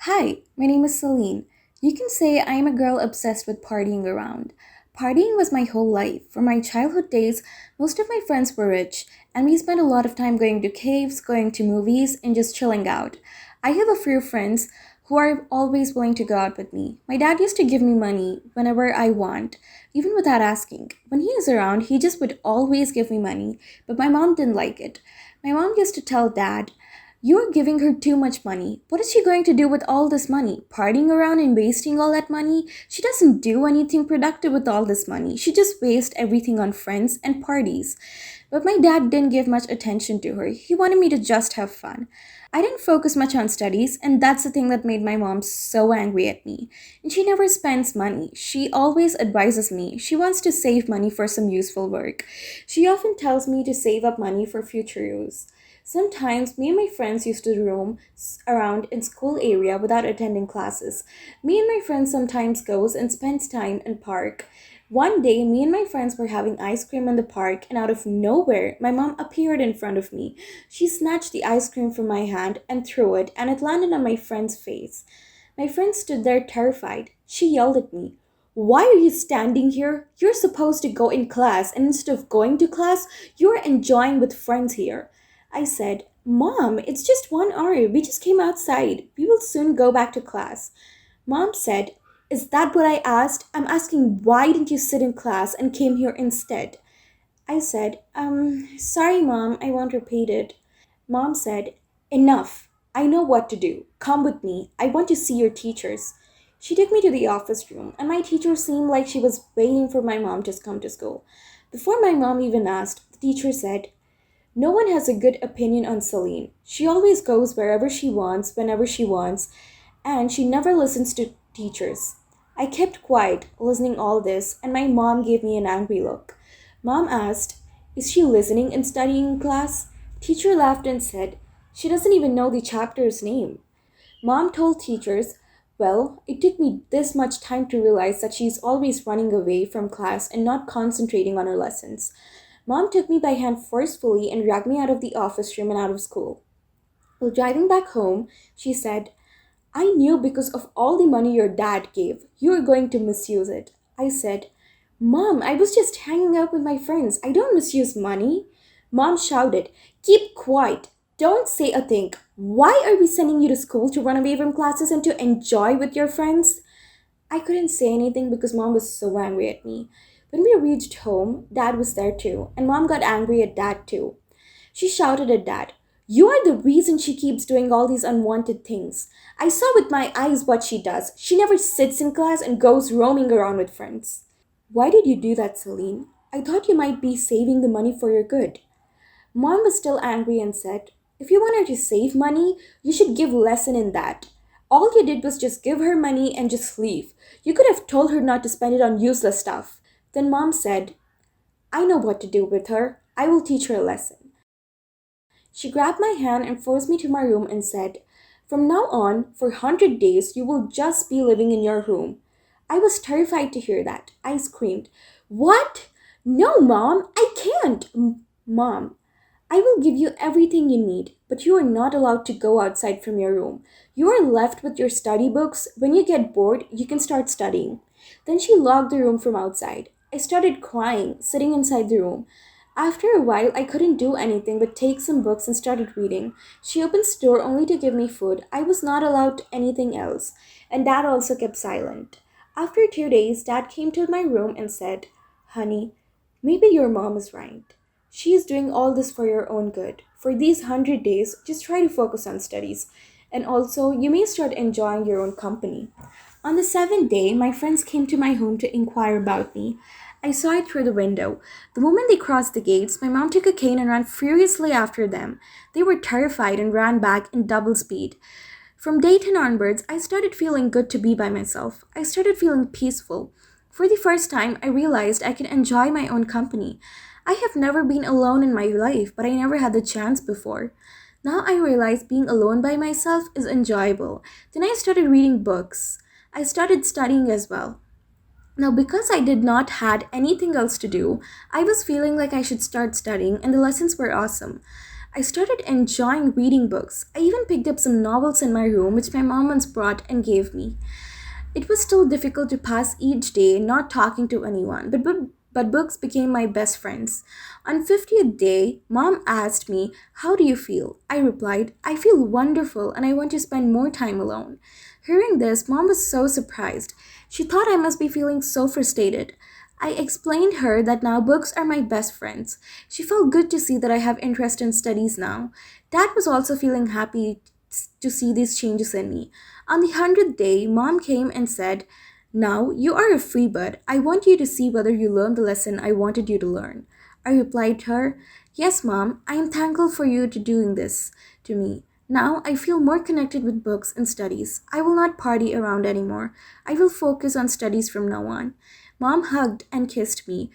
Hi, my name is Celine. You can say I am a girl obsessed with partying around. Partying was my whole life. From my childhood days, most of my friends were rich, and we spent a lot of time going to caves, going to movies, and just chilling out. I have a few friends who are always willing to go out with me. My dad used to give me money whenever I want, even without asking. When he is around, he just would always give me money, but my mom didn't like it. My mom used to tell dad, "You're giving her too much money. What is she going to do with all this money? Partying around and wasting all that money? She doesn't do anything productive with all this money. She just wastes everything on friends and parties." But my dad didn't give much attention to her. He wanted me to just have fun. I didn't focus much on studies, and that's the thing that made my mom so angry at me. And she never spends money. She always advises me. She wants to save money for some useful work. She often tells me to save up money for future use. Sometimes me and my friends used to roam around in school area without attending classes. Me and my friends sometimes goes and spends time in park. One day, me and my friends were having ice cream in the park, and out of nowhere, my mom appeared in front of me. She snatched the ice cream from my hand and threw it, and it landed on my friend's face. My friend stood there terrified. She yelled at me, "Why are you standing here? You're supposed to go in class, and instead of going to class, you're enjoying with friends here." I said, "Mom, it's just 1 hour. We just came outside. We will soon go back to class." Mom said, "Is that what I asked? I'm asking why didn't you sit in class and came here instead?" I said, sorry, Mom, I won't repeat it." Mom said, "Enough. I know what to do. Come with me. I want to see your teachers." She took me to the office room, and my teacher seemed like she was waiting for my mom to come to school. Before my mom even asked, the teacher said, "No one has a good opinion on Celine. She always goes wherever she wants, whenever she wants, and she never listens to teachers." I kept quiet, listening all this, and my mom gave me an angry look. Mom asked, "Is she listening and studying in class?" Teacher laughed and said, "She doesn't even know the chapter's name." Mom told teachers, "Well, it took me this much time to realize that she's always running away from class and not concentrating on her lessons." Mom took me by hand forcefully and dragged me out of the office room and out of school. While driving back home, she said, "I knew because of all the money your dad gave, you were going to misuse it." I said, "Mom, I was just hanging out with my friends. I don't misuse money." Mom shouted, "Keep quiet. Don't say a thing. Why are we sending you to school to run away from classes and to enjoy with your friends?" I couldn't say anything because mom was so angry at me. When we reached home, dad was there too, and mom got angry at dad too. She shouted at dad, "You are the reason she keeps doing all these unwanted things. I saw with my eyes what she does. She never sits in class and goes roaming around with friends." "Why did you do that, Celine? I thought you might be saving the money for your good." Mom was still angry and said, "If you want her to save money, you should give lesson in that. All you did was just give her money and just leave. You could have told her not to spend it on useless stuff." Then mom said, "I know what to do with her. I will teach her a lesson." She grabbed my hand and forced me to my room and said, "From now on, for 100 days, you will just be living in your room." I was terrified to hear that. I screamed, "What? No, Mom, I can't." Mom, "I will give you everything you need, but you are not allowed to go outside from your room. You are left with your study books. When you get bored, you can start studying." Then she locked the room from outside. I started crying, sitting inside the room. After a while, I couldn't do anything but take some books and started reading. She opened the door only to give me food. I was not allowed anything else, and Dad also kept silent. After 2 days, Dad came to my room and said, "Honey, maybe your mom is right. She is doing all this for your own good. For these 100 days, just try to focus on studies. And also, you may start enjoying your own company." On the seventh day, my friends came to my home to inquire about me. I saw it through the window. The moment they crossed the gates, my mom took a cane and ran furiously after them. They were terrified and ran back in double speed. From day 10 onwards, I started feeling good to be by myself. I started feeling peaceful. For the first time, I realized I could enjoy my own company. I have never been alone in my life, but I never had the chance before. Now I realize being alone by myself is enjoyable. Then I started reading books. I started studying as well. Now, because I did not had anything else to do, I was feeling like I should start studying, and the lessons were awesome. I started enjoying reading books. I even picked up some novels in my room, which my mom once brought and gave me. It was still difficult to pass each day not talking to anyone, but books became my best friends. On 50th day, mom asked me, "How do you feel?" I replied, "I feel wonderful and I want to spend more time alone." Hearing this, mom was so surprised. She thought I must be feeling so frustrated. I explained her that now books are my best friends. She felt good to see that I have interest in studies now. Dad was also feeling happy to see these changes in me. On the 100th day, mom came and said, "Now you are a free bird. I want you to see whether you learned the lesson I wanted you to learn." I replied to her, "Yes, mom, I am thankful for you to doing this to me. Now I feel more connected with books and studies. I will not party around anymore. I will focus on studies from now on." Mom hugged and kissed me.